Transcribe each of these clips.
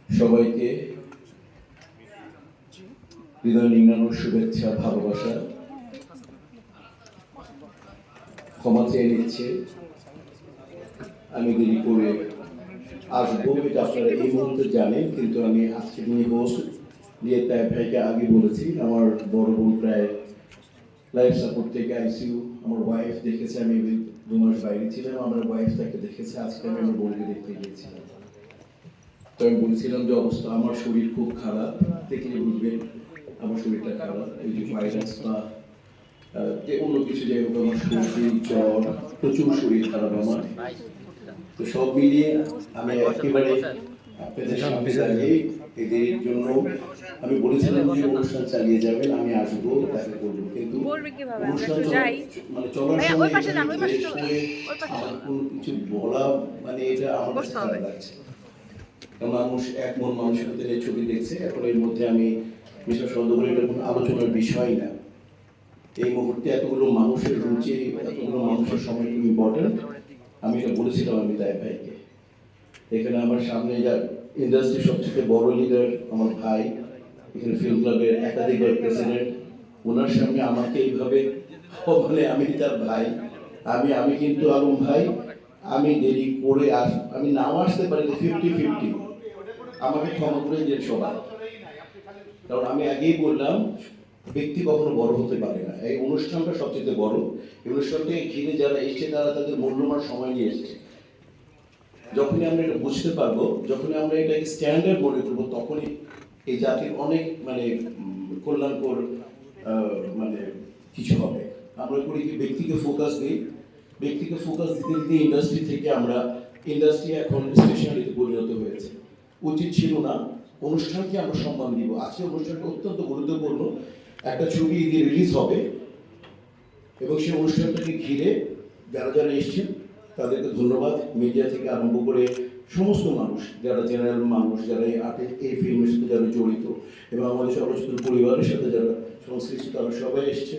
সবাইকে হৃদয় নিংড়ানোর শুভেচ্ছা, ভালোবাসা, ক্ষমা চেয়ে নিচ্ছে। আমি দেরি করে আসবো এটা আপনারা এই মুহূর্তে জানেন, কিন্তু আমি আজকে দিনে হোস্ট দিয়ে তাই ভাইকে আগে বলেছি। আমার বড় বোন প্রায় লাইফ সাপোর্ট থেকে আইসিইউ, আমার ওয়াইফ দেখেছে, আমি 2 মাস বাইরে ছিলাম, আমার ওয়াইফ তাকে দেখেছে, আজকে আমি আমার বোনকে দেখতে গিয়েছিলাম। তো আমি বলছিলাম যে অবস্থা, আমার শরীর খুব খারাপ, দেখলে বুঝবেন আমার শরীরটা খারাপ। এই যে ভাইরাস বা যে অন্য কিছু, যাই হোক আমার শরীর জ্বর, প্রচুর শরীর খারাপ আমার। তো সব মিলিয়ে আমি একেবারে আপনাদের সামনে দাঁড়িয়ে এদের জন্য আমি বলেছিলাম যে অনুষ্ঠান চালিয়ে যাবেন, আমি আসবো, দেখা করবো, কিন্তু অনুষ্ঠান মানে চলার সময় আমার কোনো কিছু বলা মানে এটা আমার কাছে খারাপ লাগছে। মানুষ এক মন মানুষের ভিতরে ছবি দেখছে, এখন এর মধ্যে আমি বিশ্বাস বন্ধ করে এটা কোনো আলোচনার বিষয় না। এই মুহূর্তে এতগুলো মানুষের রুচি, এতগুলো মানুষের সময় খুব ইম্পর্টেন্ট। আমি এটা বলেছিলাম আমি তাই ভাইকে। এখানে আমার সামনে যা ইন্ডাস্ট্রির সবচেয়ে বড় লিডার আমার ভাই, এখানে ফিল্ম ক্লাবের একাধিকবার প্রেসিডেন্ট, ওনার সামনে আমাকে এইভাবে মানে আমি তার ভাই, আমি কিন্তু আলম ভাই, আমি দেরি করে আমি নাও আসতে পারি 50-50, আমাকে ক্ষমা করে যে সবাই। কারণ আমি আগেই বললাম ব্যক্তি কখনো বড় হতে পারে না, এই অনুষ্ঠানটা সবচেয়ে বড়। এই অনুষ্ঠানটাকে ঘিরে যারা এসছে তারা তাদের মূল্যবান সময় নিয়ে এসছে। যখনই আমরা এটা বুঝতে পারবো, যখনই আমরা এটাকে স্ট্যান্ডার্ড মনে করবো, তখনই এই জাতির অনেক মানে কল্যাণকর মানে কিছু হবে। আমরা করি কি ব্যক্তিকে ফোকাস দিই, ব্যক্তিকে ফোকাস দিতে দিতে ইন্ডাস্ট্রি থেকে আমরা ইন্ডাস্ট্রি এখন স্পেশালিতে পরিণত হয়েছে। উচিত ছিল না, অনুষ্ঠানকে আমরা সম্মান দিব। আজকে অনুষ্ঠানটা অত্যন্ত গুরুত্বপূর্ণ। একটা ছবি ঈদে রিলিজ হবে এবং সেই অনুষ্ঠানটাকে ঘিরে যারা যারা এসছেন তাদেরকে ধন্যবাদ। মিডিয়া থেকে আরম্ভ করে সমস্ত মানুষ, যারা জেনারেল মানুষ, যারা এই ফিল্মের সাথে যারা জড়িত এবং আমাদের চলচ্চিত্র পরিবারের সাথে যারা সংশ্লিষ্ট, তারা সবাই এসছে।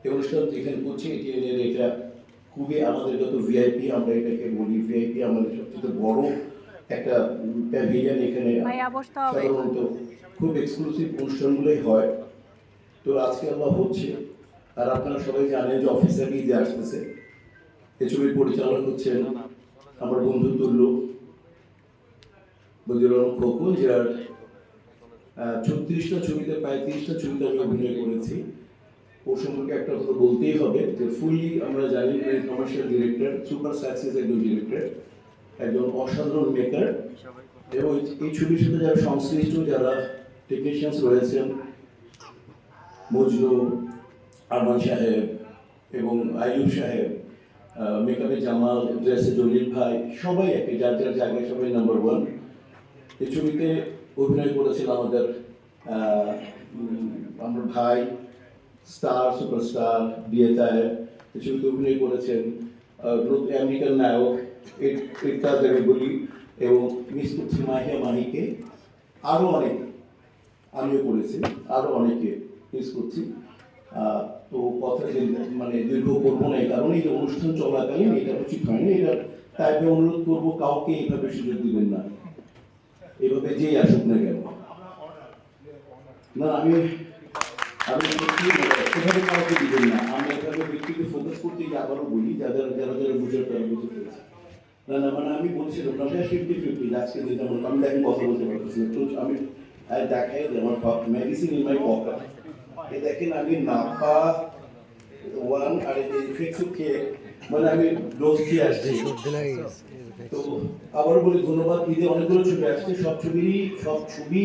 এই অনুষ্ঠান যেখানে করছি এটিএনের, এটা খুবই আমাদের যত ভিআইপি, আমরা এটাকে বলি ভিআইপি, আমাদের সবচেয়ে বড় একটা প্যাভিলিয়ন। এখানে সাধারণত খুব এক্সক্লুসিভ অনুষ্ঠানগুলোই হয়। তো আজকে আল্লাহ হচ্ছে, আর আপনারা সবাই জানেন যে অফিসারই যে আসতেছে। এই ছবির পরিচালক হচ্ছেন আমার বন্ধু তুল্য বদিউল আলম খোকন, যার 36টা ছবিতে, প্রায় 30টা ছবিতে আমি অভিনয় করেছি। ওর সম্পর্কে একটা কথা বলতেই হবে যে ফুললি আমরা জানি কমার্শিয়াল ডিরেক্টর, সুপার সাকসেস একজন ডিরেক্টর, একজন অসাধারণ মেকার। এবং এই ছবির সাথে যারা সংশ্লিষ্ট, যারা টেকনিশিয়ানস রয়েছেন, মজনু, আরমান সাহেব এবং আইয়ুব সাহেব, মেকআপে জামাল, ড্রেসে জলিল ভাই, সবাই একই যার যার জায়গায় সবাই নাম্বার 1। এই ছবিতে অভিনয় করেছিল আমাদের আমার ভাই স্টার, সুপারস্টার ডিএচআই। এই ছবিতে অভিনয় করেছেন আমেরিকান নায়ক ইরতা দেবগুলি এবং মিস করছি মাহিয়া মাহিকে, আরও অনেকে, আমিও করেছি, আরও অনেকে মিস করছি। তো কথা মানে দীর্ঘ করবো না, এই কারণে এই অনুষ্ঠান চলাকালীন এটা উচিত হয়নি। এটা তাই আমি অনুরোধ করবো, কাউকে এইভাবে সুযোগ দিবেন না, এভাবে যেই আসুক না কেন। না, আমি এভাবে কাউকে দিবেন না। আমি এভাবে ব্যক্তিকে ফোকাস করতে গিয়ে আবারও বলি, যারা যারা যারা বুঝে তারা বুঝে পেরেছে। না না, মানে আমি বলছিলাম না 50-50 আজকে দিতে আমি দেখি কথা বলতে পারতেছি। আমি দেখাই যে আমার মেডিসিন ইন মাই পকেট, এই দেখেন আমি নাপা 1 আর এই ফিক্সড খেয়ে মানে আমি ডোজ দিয়ে আসছি। তো আবারও বলি ধন্যবাদ। ঈদে অনেকগুলো ছবি আসছে, সব ছবি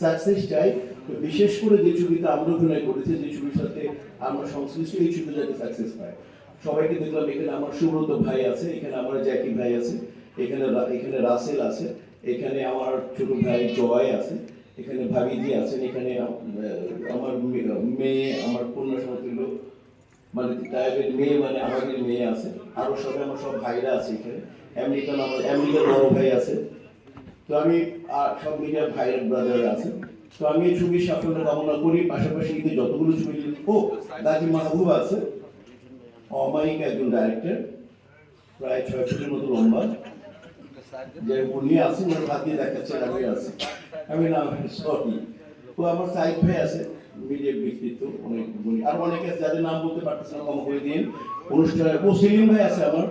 সাকসেস চাই। তো বিশেষ করে যে ছবিতে আমরা অভিনয় করেছি, যে ছবির সাথে আমরা সংশ্লিষ্ট, এই ছবি যাতে সাকসেস পায়। সবাইকে দেখলাম, এখানে আমার সুব্রত ভাই আছে, এখানে আমার জ্যাকি ভাই আছে, এখানে রাসেল আছে, এখানে আমার ছোট ভাই জয় আছে, এখানে ভাবিজি আছেন, এখানে আমার মেয়ে, আমার কন্যা সমতুল্য, মানে তাইবের মেয়ে, মানে আমাদের মেয়ে আছে, আরো সবাই আমার সব ভাইরা আছে এখানে। আমেরিকার বড় ভাই আছে। তো আমি সব মিডিয়ার ভাইয়ের ব্রাদার আছে। তো আমি এই ছবির সাফল্য কামনা করি। পাশাপাশি কিন্তু যতগুলো ছবি দাকি মাহবুব আছে, অমায়িক একজন ডাইরেক্টর, প্রায় 6 ফুটের মতো লম্বা, যে উনি আছেন, ওনার হাত দিয়ে দেখাচ্ছেন আমি আছি, আমি না সরি। তো আমার সাইড ভাই আছে, মিডিয়ার ব্যক্তিত্ব অনেক, আর অনেকে আছে যাদের নাম বলতে পারতেছে না, ক্ষমা করে দিন। অনুষ্ঠানে সেলিম ভাই আছে আমার,